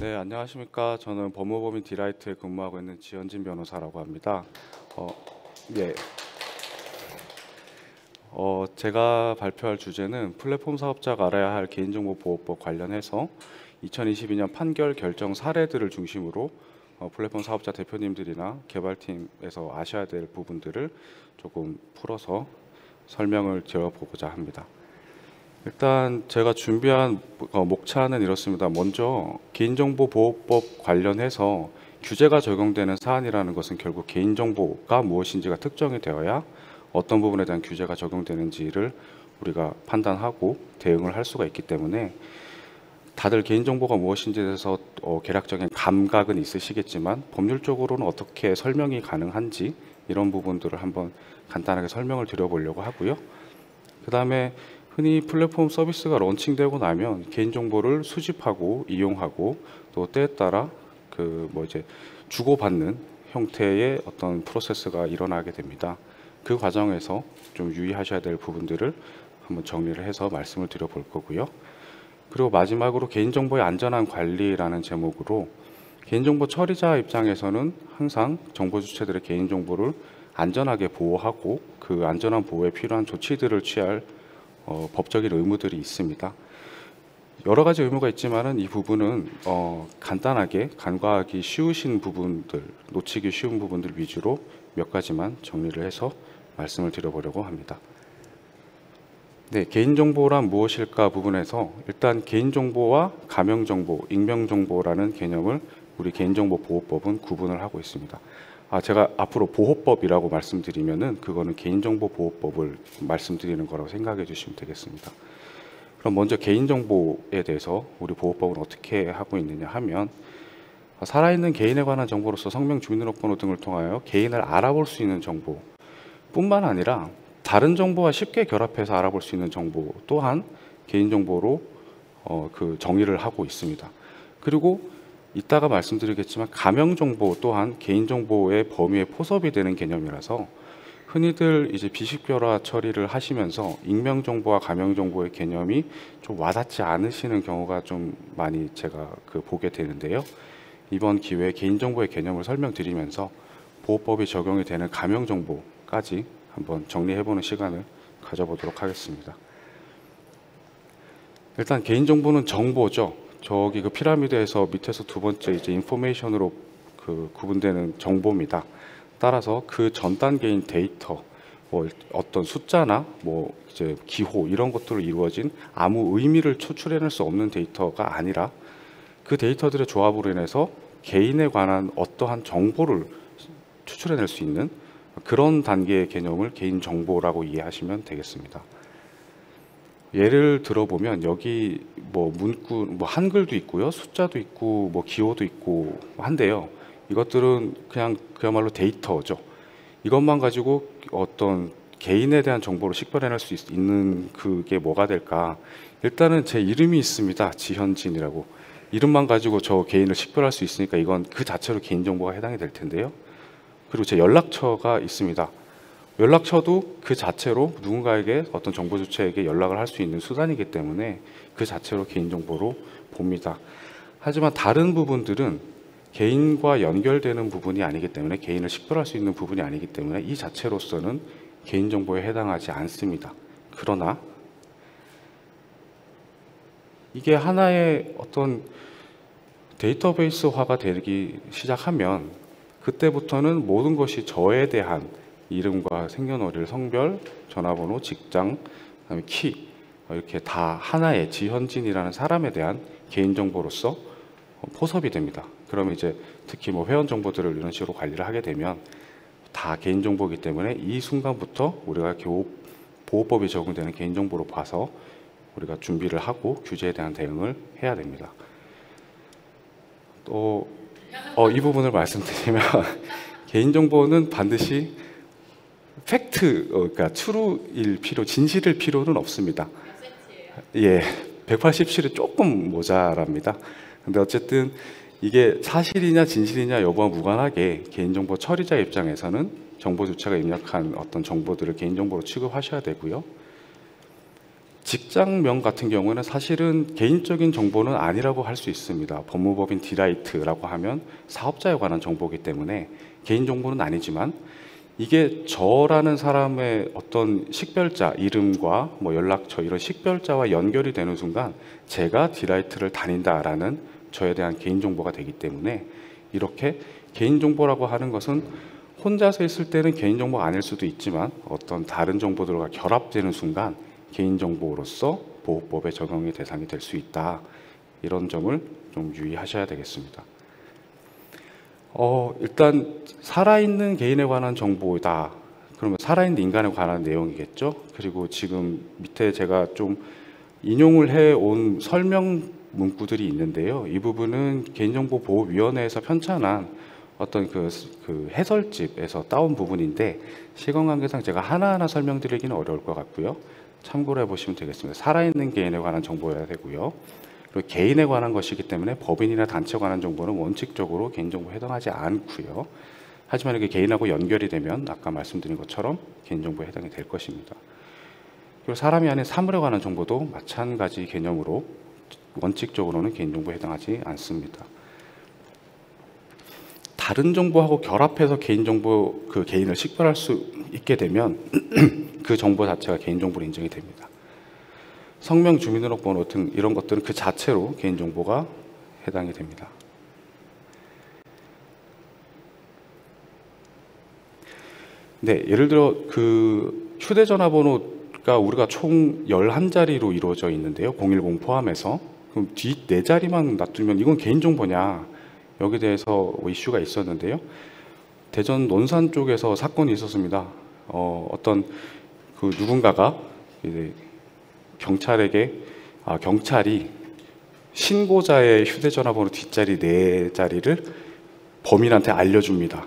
네, 안녕하십니까. 저는 법무법인 디라이트에 근무하고 있는 지현진 변호사라고 합니다. 어, 예, 제가 발표할 주제는 플랫폼 사업자가 알아야 할 개인정보보호법 관련해서 2022년 판결 결정 사례들을 중심으로 플랫폼 사업자 대표님들이나 개발팀에서 아셔야 될 부분들을 조금 풀어서 설명을 드려보고자 합니다. 일단 제가 준비한 목차는 이렇습니다. 먼저 개인정보보호법 관련해서 규제가 적용되는 사안이라는 것은 결국 개인정보가 무엇인지가 특정이 되어야 어떤 부분에 대한 규제가 적용되는지를 우리가 판단하고 대응을 할 수가 있기 때문에 다들 개인정보가 무엇인지에 대해서 개략적인 감각은 있으시겠지만 법률적으로는 어떻게 설명이 가능한지 이런 부분들을 한번 간단하게 설명을 드려보려고 하고요. 그 다음에 흔히 플랫폼 서비스가 런칭되고 나면 개인정보를 수집하고 이용하고 또 때에 따라 이제 주고받는 형태의 어떤 프로세스가 일어나게 됩니다. 그 과정에서 좀 유의하셔야 될 부분들을 한번 정리를 해서 말씀을 드려볼 거고요. 그리고 마지막으로 개인정보의 안전한 관리라는 제목으로 개인정보 처리자 입장에서는 항상 정보 주체들의 개인정보를 안전하게 보호하고 그 안전한 보호에 필요한 조치들을 취할 법적인 의무들이 있습니다. 여러 가지 의무가 있지만은 이 부분은 간단하게 간과하기 쉬우신 부분들, 놓치기 쉬운 부분들 위주로 몇 가지만 정리를 해서 말씀을 드려보려고 합니다. 네, 개인정보란 무엇일까 부분에서 일단 개인정보와 가명정보, 익명정보라는 개념을 우리 개인정보보호법은 구분을 하고 있습니다. 제가 앞으로 보호법이라고 말씀드리면은 그거는 개인정보보호법을 말씀드리는 거라고 생각해 주시면 되겠습니다. 그럼 먼저 개인정보에 대해서 우리 보호법은 어떻게 하고 있느냐 하면 살아있는 개인에 관한 정보로서 성명, 주민등록번호 등을 통하여 개인을 알아볼 수 있는 정보 뿐만 아니라 다른 정보와 쉽게 결합해서 알아볼 수 있는 정보 또한 개인정보로 정의를 하고 있습니다. 그리고 이따가 말씀드리겠지만 가명정보 또한 개인정보의 범위에 포섭이 되는 개념이라서 흔히들 이제 비식별화 처리를 하시면서 익명정보와 가명정보의 개념이 좀 와닿지 않으시는 경우가 좀 많이 제가 보게 되는데요. 이번 기회에 개인정보의 개념을 설명드리면서 보호법이 적용이 되는 가명정보까지 한번 정리해보는 시간을 가져보도록 하겠습니다. 일단 개인정보는 정보죠. 저기 피라미드에서 밑에서 두 번째 이제 인포메이션으로 구분되는 정보입니다. 따라서 그 전 단계인 데이터, 어떤 숫자나 이제 기호 이런 것들로 이루어진 아무 의미를 추출해낼 수 없는 데이터가 아니라 그 데이터들의 조합으로 인해서 개인에 관한 어떠한 정보를 추출해낼 수 있는 그런 단계의 개념을 개인정보라고 이해하시면 되겠습니다. 예를 들어보면 여기 문구, 한글도 있고요, 숫자도 있고, 기호도 있고 한데요. 이것들은 그야말로 데이터죠. 이것만 가지고 어떤 개인에 대한 정보를 식별해낼 수 있는 그게 뭐가 될까? 일단은 제 이름이 있습니다. 지현진이라고. 이름만 가지고 저 개인을 식별할 수 있으니까 이건 그 자체로 개인정보가 해당이 될 텐데요. 그리고 제 연락처가 있습니다. 연락처도 그 자체로 누군가에게 어떤 정보 주체에게 연락을 할 수 있는 수단이기 때문에 그 자체로 개인정보로 봅니다. 하지만 다른 부분들은 개인과 연결되는 부분이 아니기 때문에 개인을 식별할 수 있는 부분이 아니기 때문에 이 자체로서는 개인정보에 해당하지 않습니다. 그러나 이게 하나의 어떤 데이터베이스화가 되기 시작하면 그때부터는 모든 것이 저에 대한 이름과 생년월일, 성별, 전화번호, 직장, 그다음에 키 이렇게 다 하나의 지현진이라는 사람에 대한 개인정보로서 포섭이 됩니다. 그러면 이제 특히 회원 정보들을 이런 식으로 관리를 하게 되면 다 개인정보이기 때문에 이 순간부터 우리가 보호법이 적용되는 개인정보로 봐서 우리가 준비를 하고 규제에 대한 대응을 해야 됩니다. 또 이 부분을 말씀드리면 개인정보는 반드시 팩트, 그러니까 true일 필요, 진실일 필요는 없습니다. 예, 187이 조금 모자랍니다. 근데 어쨌든 이게 사실이냐 진실이냐 여부와 무관하게 개인정보 처리자 입장에서는 정보 주체가 입력한 어떤 정보들을 개인정보로 취급하셔야 되고요. 직장명 같은 경우는 사실은 개인적인 정보는 아니라고 할 수 있습니다. 법무법인 디라이트라고 하면 사업자에 관한 정보이기 때문에 개인정보는 아니지만, 이게 저라는 사람의 어떤 식별자, 이름과 뭐 연락처 이런 식별자와 연결이 되는 순간 제가 디라이트를 다닌다라는 저에 대한 개인정보가 되기 때문에, 이렇게 개인정보라고 하는 것은 혼자서 있을 때는 개인정보가 아닐 수도 있지만 어떤 다른 정보들과 결합되는 순간 개인정보로서 보호법의 적용의 대상이 될 수 있다. 이런 점을 좀 유의하셔야 되겠습니다. 일단 살아있는 개인에 관한 정보다. 그러면 살아있는 인간에 관한 내용이겠죠. 그리고 지금 밑에 제가 좀 인용을 해온 설명 문구들이 있는데요. 이 부분은 개인정보보호위원회에서 편찬한 어떤 그 해설집에서 따온 부분인데, 시간 관계상 제가 하나하나 설명드리기는 어려울 것 같고요. 참고를 해보시면 되겠습니다. 살아있는 개인에 관한 정보여야 되고요. 그리고 개인에 관한 것이기 때문에 법인이나 단체에 관한 정보는 원칙적으로 개인정보에 해당하지 않고요. 하지만 이게 개인하고 연결이 되면 아까 말씀드린 것처럼 개인정보에 해당이 될 것입니다. 그리고 사람이 아닌 사물에 관한 정보도 마찬가지 개념으로 원칙적으로는 개인정보에 해당하지 않습니다. 다른 정보하고 결합해서 개인정보, 그 개인을 식별할 수 있게 되면 그 정보 자체가 개인정보로 인정이 됩니다. 성명, 주민등록번호 등 이런 것들은 그 자체로 개인정보가 해당이 됩니다. 네, 예를 들어 그 휴대전화번호가 우리가 총 11자리로 이루어져 있는데요. 010 포함해서. 그럼 뒷 4자리만 놔두면 이건 개인정보냐? 여기에 대해서 이슈가 있었는데요. 대전 논산 쪽에서 사건이 있었습니다. 어떤 그 누군가가 이제 경찰이 신고자의 휴대전화번호 뒷자리 4자리를 범인한테 알려줍니다.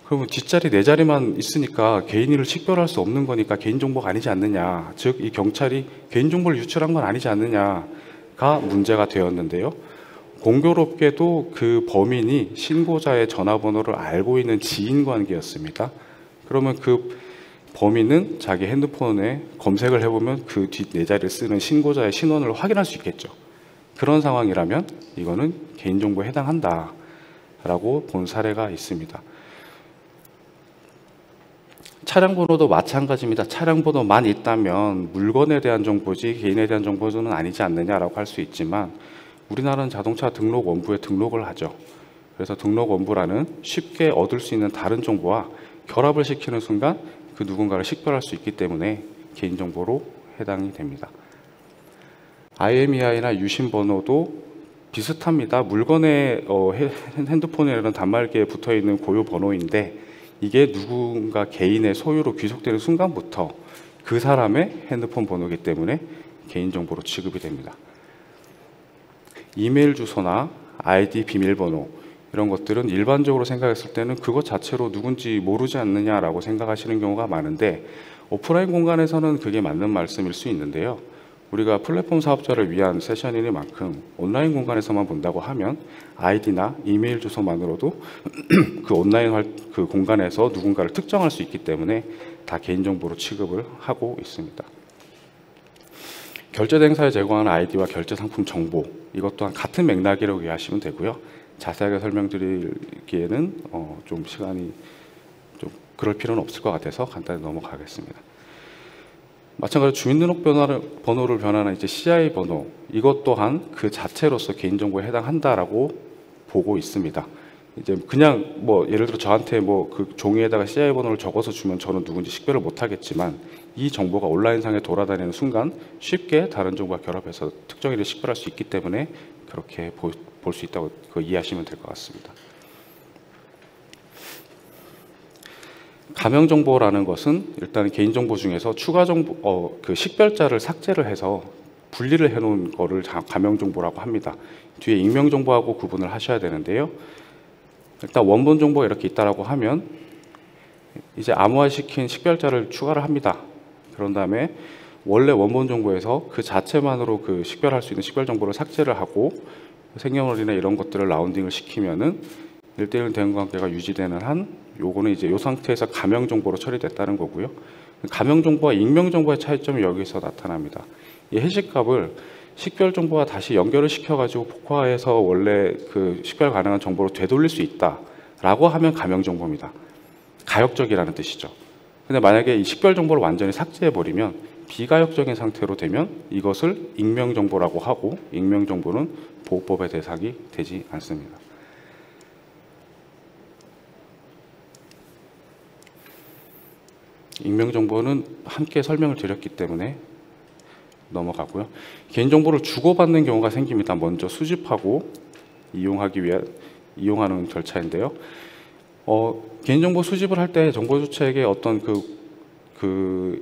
그러면 뒷자리 4자리만 있으니까 개인을 식별할 수 없는 거니까 개인정보가 아니지 않느냐. 즉, 이 경찰이 개인정보를 유출한 건 아니지 않느냐가 문제가 되었는데요. 공교롭게도 그 범인이 신고자의 전화번호를 알고 있는 지인관계였습니다. 그러면 그 범인은 자기 핸드폰에 검색을 해보면 그 뒷 4자리를 쓰는 신고자의 신원을 확인할 수 있겠죠. 그런 상황이라면 이거는 개인정보에 해당한다라고 본 사례가 있습니다. 차량 번호도 마찬가지입니다. 차량 번호만 있다면 물건에 대한 정보지 개인에 대한 정보는 아니지 않느냐라고 할 수 있지만, 우리나라는 자동차 등록 원부에 등록을 하죠. 그래서 등록 원부라는 쉽게 얻을 수 있는 다른 정보와 결합을 시키는 순간 그 누군가를 식별할 수 있기 때문에 개인정보로 해당이 됩니다. IMEI나 유심번호도 비슷합니다. 물건에 핸드폰이라는 단말기에 붙어있는 고유 번호인데, 이게 누군가 개인의 소유로 귀속되는 순간부터 그 사람의 핸드폰 번호이기 때문에 개인정보로 취급이 됩니다. 이메일 주소나 아이디 비밀번호 이런 것들은 일반적으로 생각했을 때는 그것 자체로 누군지 모르지 않느냐라고 생각하시는 경우가 많은데, 오프라인 공간에서는 그게 맞는 말씀일 수 있는데요. 우리가 플랫폼 사업자를 위한 세션이니만큼 온라인 공간에서만 본다고 하면 아이디나 이메일 주소만으로도 그 온라인 그 공간에서 누군가를 특정할 수 있기 때문에 다 개인정보로 취급을 하고 있습니다. 결제 대행사에 제공하는 아이디와 결제 상품 정보, 이것 또한 같은 맥락이라고 이해하시면 되고요. 자세하게 설명드리기에는 좀 시간이 좀 그럴 필요는 없을 것 같아서 간단히 넘어가겠습니다. 마찬가지로 주민등록번호를 변환한 이제 CI 번호, 이것 또한 그 자체로서 개인정보에 해당한다라고 보고 있습니다. 이제 그냥 뭐 예를 들어 저한테 뭐 그 종이에다가 CI 번호를 적어서 주면 저는 누군지 식별을 못 하겠지만, 이 정보가 온라인상에 돌아다니는 순간 쉽게 다른 정보와 결합해서 특정인을 식별할 수 있기 때문에 그렇게 볼 수 있다고 이해하시면 될 것 같습니다. 가명정보라는 것은 일단 개인정보 중에서 추가 정보, 그 식별자를 삭제를 해서 분리를 해놓은 거를 가명정보라고 합니다. 뒤에 익명정보하고 구분을 하셔야 되는데요. 일단 원본 정보가 이렇게 있다라고 하면 이제 암호화시킨 식별자를 추가를 합니다. 그런 다음에 원래 원본 정보에서 그 자체만으로 그 식별할 수 있는 식별 정보를 삭제를 하고 생년월일이나 이런 것들을 라운딩을 시키면은 1대1 대응 관계가 유지되는 한, 요거는 이제 요 상태에서 가명 정보로 처리됐다는 거고요. 가명 정보와 익명 정보의 차이점이 여기서 나타납니다. 이 해시값을 식별 정보와 다시 연결을 시켜가지고 복화해서 원래 그 식별 가능한 정보로 되돌릴 수 있다라고 하면 가명 정보입니다. 가역적이라는 뜻이죠. 근데 만약에 이 식별 정보를 완전히 삭제해 버리면 비가역적인 상태로 되면 이것을 익명 정보라고 하고, 익명 정보는 보호법의 대상이 되지 않습니다. 익명 정보는 함께 설명을 드렸기 때문에 넘어가고요. 개인정보를 주고받는 경우가 생깁니다. 먼저 수집하고 이용하는 절차인데요. 개인정보 수집을 할 때 정보 주체에게 어떤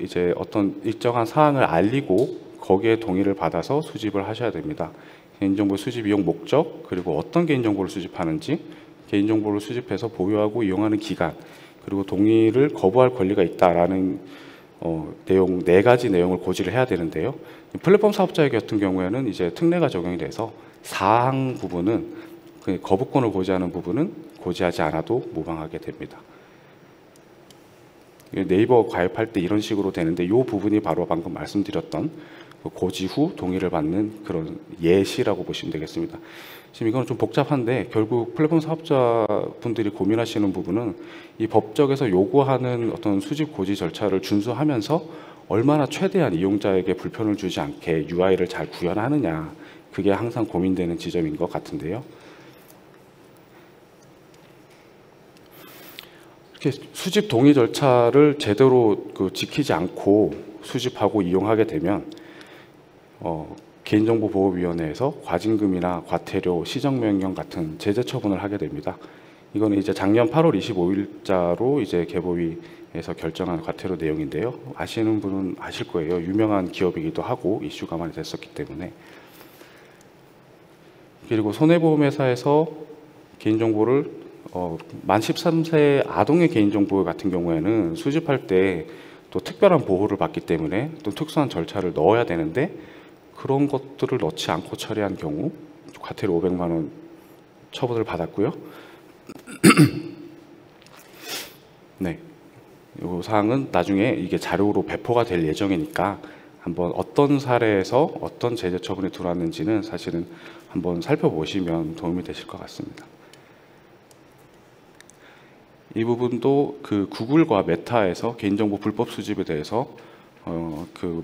이제 어떤 일정한 사항을 알리고 거기에 동의를 받아서 수집을 하셔야 됩니다. 개인정보 수집 이용 목적, 그리고 어떤 개인정보를 수집하는지, 개인정보를 수집해서 보유하고 이용하는 기간, 그리고 동의를 거부할 권리가 있다라는 내용, 4가지 내용을 고지를 해야 되는데요. 플랫폼 사업자 같은 경우에는 이제 특례가 적용이 돼서 사항 부분은, 거부권을 고지하는 부분은 고지하지 않아도 무방하게 됩니다. 네이버 가입할 때 이런 식으로 되는데, 이 부분이 바로 방금 말씀드렸던 고지 후 동의를 받는 그런 예시라고 보시면 되겠습니다. 지금 이거는 좀 복잡한데, 결국 플랫폼 사업자분들이 고민하시는 부분은 이 법적에서 요구하는 어떤 수집 고지 절차를 준수하면서 얼마나 최대한 이용자에게 불편을 주지 않게 UI를 잘 구현하느냐, 그게 항상 고민되는 지점인 것 같은데요. 이렇게 수집 동의 절차를 제대로 지키지 않고 수집하고 이용하게 되면 개인정보보호위원회에서 과징금이나 과태료, 시정명령 같은 제재 처분을 하게 됩니다. 이거는 이제 작년 8월 25일자로 이제 개보위에서 결정한 과태료 내용인데요. 아시는 분은 아실 거예요. 유명한 기업이기도 하고 이슈가 많이 됐었기 때문에. 그리고 손해보험회사에서 개인정보를 만 13세 아동의 개인정보 같은 경우에는 수집할 때 또 특별한 보호를 받기 때문에 또 특수한 절차를 넣어야 되는데, 그런 것들을 넣지 않고 처리한 경우 과태료 500만 원 처분을 받았고요. 네, 이 사항은 나중에 이게 자료로 배포가 될 예정이니까 한번 어떤 사례에서 어떤 제재 처분이 들어왔는지는 사실은 한번 살펴보시면 도움이 되실 것 같습니다. 이 부분도 구글과 메타에서 개인정보 불법 수집에 대해서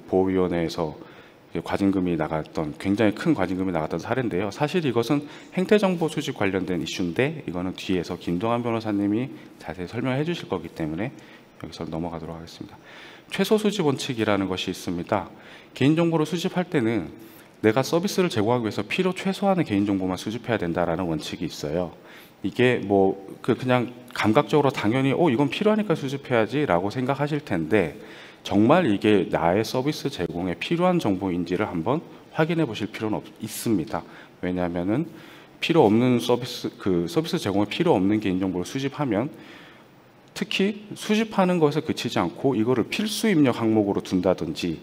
보호위원회에서 과징금이 나갔던, 굉장히 큰 과징금이 나갔던 사례인데요. 사실 이것은 행태정보 수집 관련된 이슈인데, 이거는 뒤에서 김동환 변호사님이 자세히 설명해 주실 거기 때문에 여기서 넘어가도록 하겠습니다. 최소 수집 원칙이라는 것이 있습니다. 개인정보를 수집할 때는 내가 서비스를 제공하기 위해서 필요 최소한의 개인정보만 수집해야 된다라는 원칙이 있어요. 이게 그냥 감각적으로 당연히 이건 필요하니까 수집해야지 라고 생각하실 텐데, 정말 이게 나의 서비스 제공에 필요한 정보인지를 한번 확인해 보실 필요는 있습니다. 왜냐하면은 필요 없는 서비스 제공에 필요 없는 개인정보를 수집하면, 특히 수집하는 것에 그치지 않고 이거를 필수 입력 항목으로 둔다든지,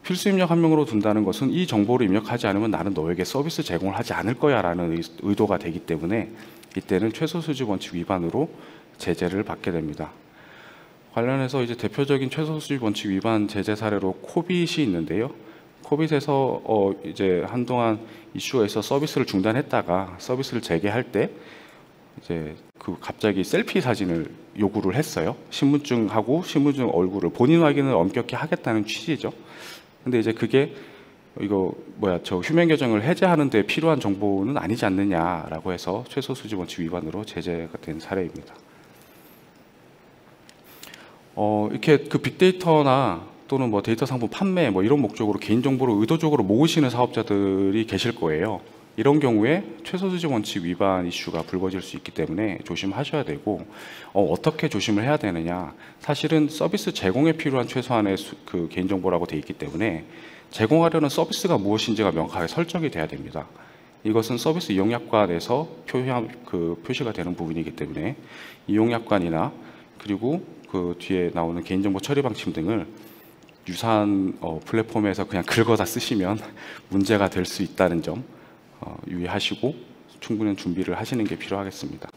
필수 입력 항목으로 둔다는 것은 이 정보를 입력하지 않으면 나는 너에게 서비스 제공을 하지 않을 거야 라는 의도가 되기 때문에 이때는 최소 수집 원칙 위반으로 제재를 받게 됩니다. 관련해서 이제 대표적인 최소 수집 원칙 위반 제재 사례로 코빗이 있는데요. 코빗에서 이제 한동안 이슈가 있어 서비스를 중단했다가 서비스를 재개할 때 이제 갑자기 셀피 사진을 요구를 했어요. 신분증하고 신분증 얼굴을 본인 확인을 엄격히 하겠다는 취지죠. 근데 이제 그게 저 휴면 계정을 해제하는 데 필요한 정보는 아니지 않느냐라고 해서 최소 수집 원칙 위반으로 제재가 된 사례입니다. 이렇게 빅데이터나 또는 데이터 상품 판매 이런 목적으로 개인정보를 의도적으로 모으시는 사업자들이 계실 거예요. 이런 경우에 최소 수집 원칙 위반 이슈가 불거질 수 있기 때문에 조심하셔야 되고, 어떻게 조심을 해야 되느냐, 사실은 서비스 제공에 필요한 최소한의 개인정보라고 되어 있기 때문에 제공하려는 서비스가 무엇인지가 명확하게 설정이 돼야 됩니다. 이것은 서비스 이용약관에서 표시가 되는 부분이기 때문에 이용약관이나 그리고 뒤에 나오는 개인정보 처리 방침 등을 유사한 플랫폼에서 그냥 긁어다 쓰시면 문제가 될 수 있다는 점 유의하시고 충분한 준비를 하시는 게 필요하겠습니다.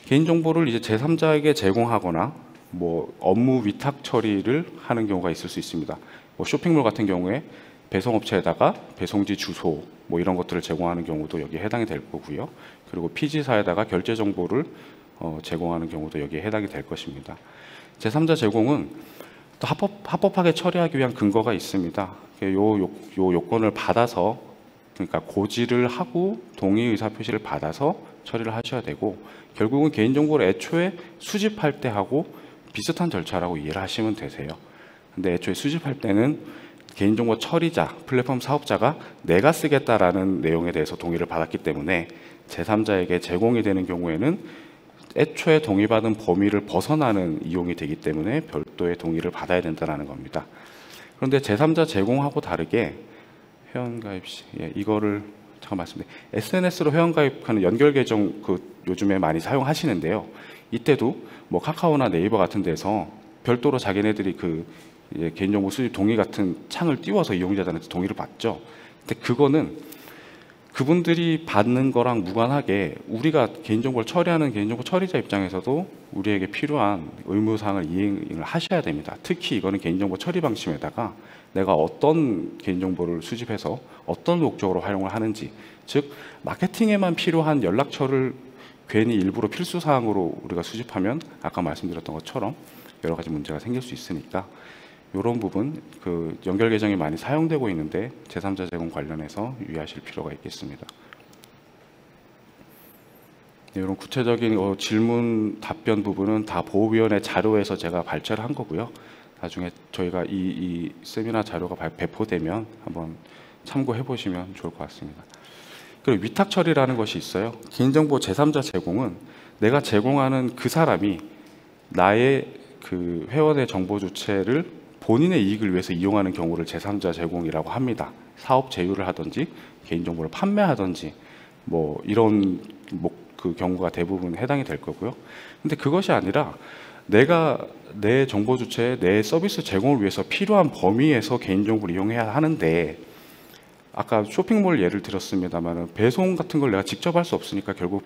개인정보를 이제 제3자에게 제공하거나 뭐 업무 위탁 처리를 하는 경우가 있을 수 있습니다. 뭐 쇼핑몰 같은 경우에 배송업체에다가 배송지 주소 뭐 이런 것들을 제공하는 경우도 여기에 해당이 될 거고요. 그리고 피지사에다가 결제 정보를 제공하는 경우도 여기에 해당이 될 것입니다. 제3자 제공은 또 합법하게 처리하기 위한 근거가 있습니다. 요 요건을 받아서, 그러니까 고지를 하고 동의 의사 표시를 받아서 처리를 하셔야 되고, 결국은 개인정보를 애초에 수집할 때 하고 비슷한 절차라고 이해를 하시면 되세요. 근데 애초에 수집할 때는 개인정보 처리자, 플랫폼 사업자가 내가 쓰겠다라는 내용에 대해서 동의를 받았기 때문에 제3자에게 제공이 되는 경우에는 애초에 동의받은 범위를 벗어나는 이용이 되기 때문에 별도의 동의를 받아야 된다는 겁니다. 그런데 제3자 제공하고 다르게 회원가입 시, 이거를 잠깐 말씀드릴게요. SNS로 회원가입하는 연결 계정 요즘에 많이 사용하시는데요. 이때도 뭐 카카오나 네이버 같은 데서 별도로 자기네들이 개인정보 수집 동의 같은 창을 띄워서 이용자들한테 동의를 받죠. 근데 그거는 그분들이 받는 거랑 무관하게 우리가 개인정보를 처리하는 개인정보 처리자 입장에서도 우리에게 필요한 의무사항을 이행을 하셔야 됩니다. 특히 이거는 개인정보 처리 방침에다가 내가 어떤 개인정보를 수집해서 어떤 목적으로 활용을 하는지, 즉 마케팅에만 필요한 연락처를 괜히 일부러 필수사항으로 우리가 수집하면 아까 말씀드렸던 것처럼 여러 가지 문제가 생길 수 있으니까 이런 부분, 연결 계정이 많이 사용되고 있는데 제3자 제공 관련해서 유의하실 필요가 있겠습니다. 네, 이런 구체적인 질문 답변 부분은 다 보호위원회 자료에서 제가 발췌를 한 거고요. 나중에 저희가 이 세미나 자료가 배포되면 한번 참고해 보시면 좋을 것 같습니다. 그리고 위탁 처리라는 것이 있어요. 개인정보 제3자 제공은 내가 제공하는 그 사람이 나의 회원의 정보 주체를 본인의 이익을 위해서 이용하는 경우를 제3자 제공이라고 합니다. 사업 제휴를 하든지 개인정보를 판매하든지 뭐 이런 경우가 대부분 해당이 될 거고요. 근데 그것이 아니라 내가 내 정보 주체에 내 서비스 제공을 위해서 필요한 범위에서 개인정보를 이용해야 하는데, 아까 쇼핑몰 예를 들었습니다만 배송 같은 걸 내가 직접 할 수 없으니까 결국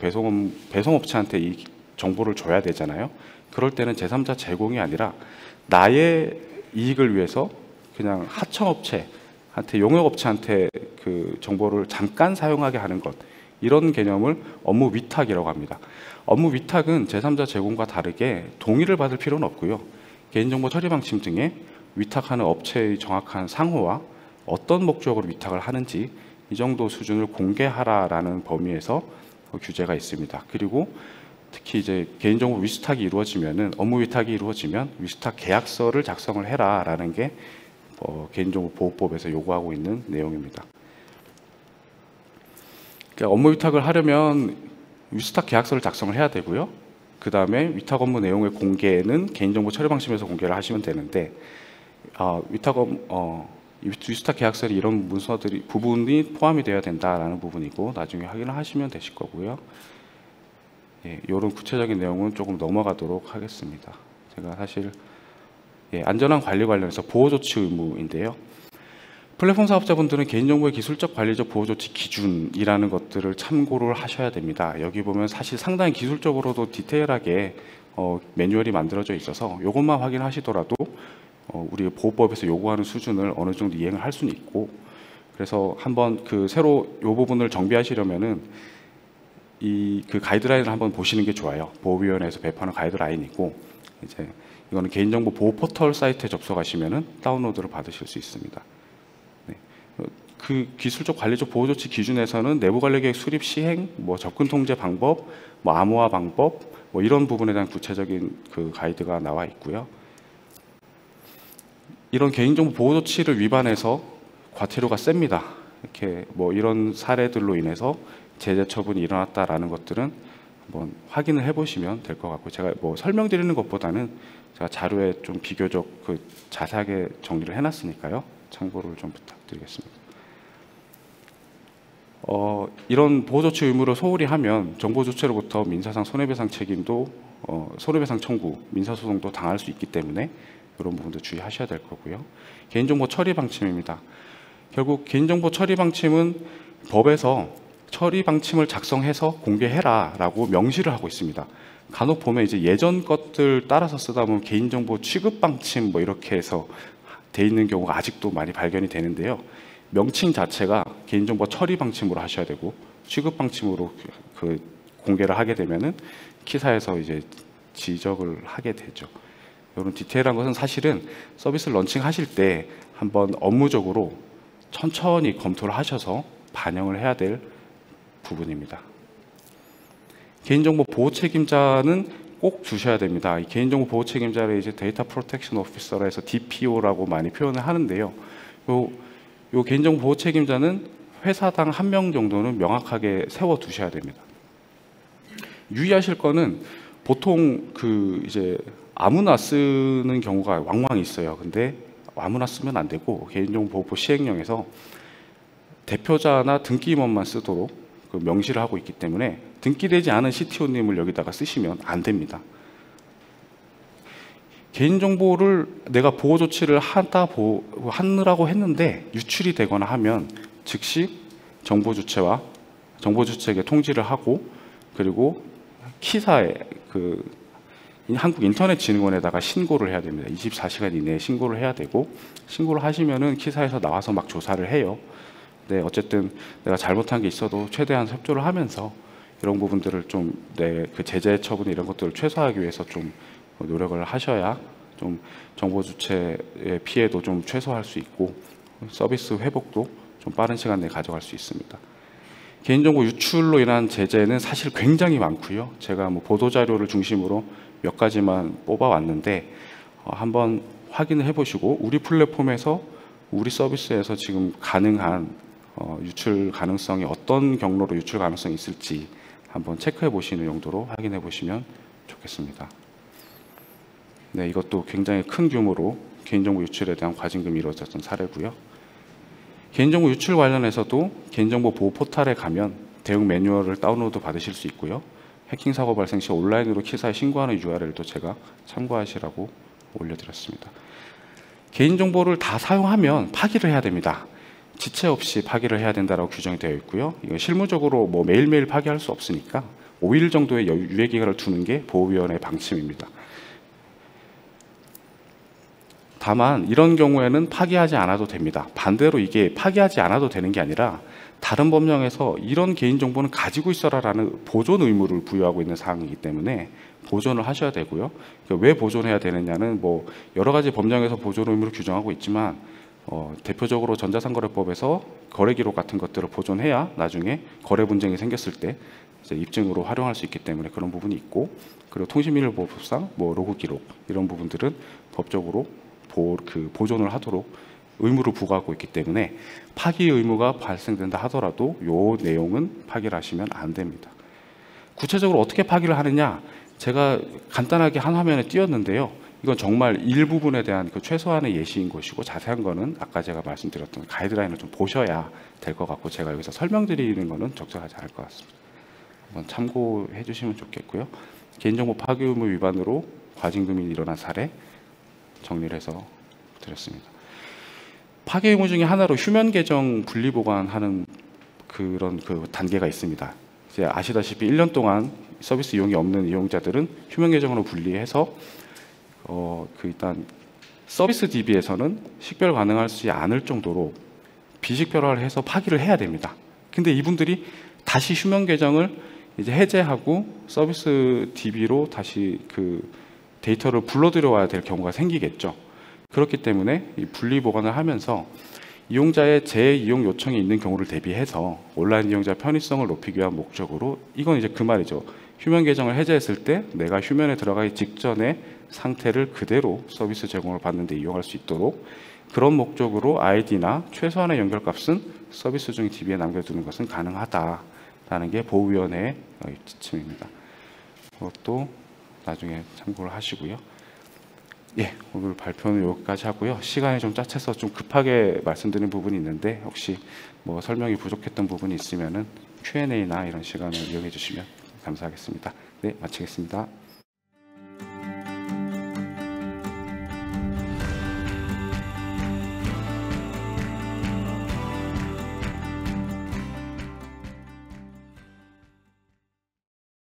배송업체한테 이 정보를 줘야 되잖아요. 그럴 때는 제3자 제공이 아니라 나의 이익을 위해서 그냥 하청업체한테, 용역업체한테 정보를 잠깐 사용하게 하는 것, 이런 개념을 업무 위탁이라고 합니다. 업무 위탁은 제3자 제공과 다르게 동의를 받을 필요는 없고요. 개인정보 처리 방침 등에 위탁하는 업체의 정확한 상호와 어떤 목적으로 위탁을 하는지 이 정도 수준을 공개하라라는 범위에서 규제가 있습니다. 그리고 특히 이제 개인정보 위수탁이 이루어지면은, 업무 위탁이 이루어지면 위수탁 계약서를 작성을 해라라는 게 개인정보 보호법에서 요구하고 있는 내용입니다. 그러니까 업무 위탁을 하려면 위수탁 계약서를 작성을 해야 되고요. 그 다음에 위탁 업무 내용의 공개는 개인정보 처리 방침에서 공개를 하시면 되는데, 위수탁 계약서에 이런 문서들이 부분이 포함이 되어야 된다라는 부분이고, 나중에 확인을 하시면 되실 거고요. 이런 구체적인 내용은 조금 넘어가도록 하겠습니다. 제가 사실 안전한 관리 관련해서 보호조치 의무인데요. 플랫폼 사업자분들은 개인정보의 기술적 관리적 보호조치 기준이라는 것들을 참고를 하셔야 됩니다. 여기 보면 사실 상당히 기술적으로도 디테일하게 매뉴얼이 만들어져 있어서 이것만 확인하시더라도 우리 보호법에서 요구하는 수준을 어느 정도 이행을 할 수는 있고, 그래서 한번 새로 이 부분을 정비하시려면은 가이드라인을 한번 보시는 게 좋아요. 보호위원회에서 배포하는 가이드라인이고, 이제 이거는 개인정보 보호 포털 사이트에 접속하시면은 다운로드를 받으실 수 있습니다. 기술적 관리적 보호조치 기준에서는 내부관리계획 수립 시행, 접근 통제 방법, 암호화 방법, 이런 부분에 대한 구체적인 가이드가 나와 있고요. 이런 개인정보 보호조치를 위반해서 과태료가 셉니다. 이렇게 이런 사례들로 인해서 제재 처분이 일어났다라는 것들은 한번 확인을 해보시면 될 것 같고, 제가 설명드리는 것보다는 제가 자료에 좀 비교적 자세하게 정리를 해놨으니까요. 참고를 좀 부탁드리겠습니다. 이런 보호조치 의무를 소홀히 하면 정보 주체로부터 민사상 손해배상 책임도 손해배상 청구, 민사소송도 당할 수 있기 때문에 이런 부분도 주의하셔야 될 거고요. 개인정보 처리 방침입니다. 결국 개인정보 처리 방침은 법에서 처리 방침을 작성해서 공개해라라고 명시를 하고 있습니다. 간혹 보면 이제 예전 것들 따라서 쓰다 보면 개인정보 취급 방침 뭐 이렇게 해서 돼 있는 경우가 아직도 많이 발견이 되는데요. 명칭 자체가 개인정보 처리 방침으로 하셔야 되고 취급 방침으로 그 공개를 하게 되면은 키사에서 이제 지적을 하게 되죠. 이런 디테일한 것은 사실은 서비스를 런칭하실 때 한번 업무적으로 천천히 검토를 하셔서 반영을 해야 될 부분입니다. 개인정보 보호 책임자는 꼭 주셔야 됩니다. 이 개인정보 보호 책임자를 이제 데이터 프로텍션 오피서라 해서 DPO라고 많이 표현을 하는데요. 요 개인정보 보호 책임자는 회사당 1명 정도는 명확하게 세워 두셔야 됩니다. 유의하실 거는 보통 그 이제 아무나 쓰는 경우가 왕왕 있어요. 근데 아무나 쓰면 안 되고 개인정보보호법 시행령에서 대표자나 등기임원만 쓰도록 그 명시를 하고 있기 때문에 등기되지 않은 CTO님을 여기다가 쓰시면 안 됩니다. 개인정보를 내가 보호 조치를 하느라고 했는데 유출이 되거나 하면 즉시 정보주체에게 통지를 하고 그리고 키사에 한국인터넷진흥원에다가 신고를 해야 됩니다. 24시간 이내에 신고를 해야 되고 신고를 하시면은 키사에서 나와서 막 조사를 해요. 네, 어쨌든 내가 잘못한 게 있어도 최대한 협조를 하면서 이런 부분들을 좀 그 제재 처분 이런 것들을 최소화하기 위해서 좀 노력을 하셔야 좀 정보 주체의 피해도 좀 최소화할 수 있고 서비스 회복도 좀 빠른 시간 내에 가져갈 수 있습니다. 개인정보 유출로 인한 제재는 사실 굉장히 많고요. 제가 뭐 보도자료를 중심으로 몇 가지만 뽑아왔는데 한번 확인을 해보시고 우리 플랫폼에서 우리 서비스에서 지금 가능한 유출 가능성이 어떤 경로로 유출 가능성이 있을지 한번 체크해 보시는 용도로 확인해 보시면 좋겠습니다. 네, 이것도 굉장히 큰 규모로 개인정보 유출에 대한 과징금이 이루어졌던 사례고요. 개인정보 유출 관련해서도 개인정보 보호 포털에 가면 대응 매뉴얼을 다운로드 받으실 수 있고요. 해킹 사고 발생 시 온라인으로 키사에 신고하는 URL도 제가 참고하시라고 올려드렸습니다. 개인정보를 다 사용하면 파기를 해야 됩니다. 지체 없이 파기를 해야 된다고 규정이 되어 있고요. 이건 실무적으로 뭐 매일매일 파기할 수 없으니까 5일 정도의 유예 기간을 두는 게 보호위원회의 방침입니다. 다만 이런 경우에는 파기하지 않아도 됩니다. 반대로 이게 파기하지 않아도 되는 게 아니라 다른 법령에서 이런 개인정보는 가지고 있어라라는 보존 의무를 부여하고 있는 사항이기 때문에 보존을 하셔야 되고요. 왜 보존해야 되느냐는 뭐 여러 가지 법령에서 보존 의무를 규정하고 있지만 대표적으로 전자상거래법에서 거래기록 같은 것들을 보존해야 나중에 거래 분쟁이 생겼을 때 이제 입증으로 활용할 수 있기 때문에 그런 부분이 있고 그리고 통신비밀보호법상 뭐 로그 기록 이런 부분들은 법적으로 보존을 하도록 의무를 부과하고 있기 때문에 파기 의무가 발생된다 하더라도 이 내용은 파기를 하시면 안 됩니다. 구체적으로 어떻게 파기를 하느냐 제가 간단하게 한 화면에 띄웠는데요. 이건 정말 일부분에 대한 그 최소한의 예시인 것이고 자세한 거는 아까 제가 말씀드렸던 가이드라인을 좀 보셔야 될 것 같고 제가 여기서 설명드리는 거는 적절하지 않을 것 같습니다. 한번 참고해 주시면 좋겠고요. 개인정보 파기 의무 위반으로 과징금이 일어난 사례 정리를 해서 드렸습니다. 파기 의무 중에 하나로 휴면 계정 분리 보관하는 그런 단계가 있습니다. 이제 아시다시피 1년 동안 서비스 이용이 없는 이용자들은 휴면 계정으로 분리해서 일단 서비스 DB에서는 식별 가능하지 않을 정도로 비식별화를 해서 파기를 해야 됩니다. 근데 이분들이 다시 휴면 계정을 이제 해제하고 서비스 DB로 다시 그 데이터를 불러들여와야 될 경우가 생기겠죠. 그렇기 때문에 이 분리 보관을 하면서 이용자의 재이용 요청이 있는 경우를 대비해서 온라인 이용자 편의성을 높이기 위한 목적으로 이건 이제 그 말이죠. 휴면 계정을 해제했을 때 내가 휴면에 들어가기 직전의 상태를 그대로 서비스 제공을 받는 데 이용할 수 있도록 그런 목적으로 아이디나 최소한의 연결값은 서비스 중 DB에 남겨두는 것은 가능하다라는 게 보호위원회의 지침입니다. 그것도 나중에 참고를 하시고요. 예, 오늘 발표는 여기까지 하고요. 시간이 좀 짜쳐서 좀 급하게 말씀드린 부분이 있는데 혹시 뭐 설명이 부족했던 부분이 있으면은 Q&A나 이런 시간을 이용해 주시면 감사하겠습니다. 네, 마치겠습니다.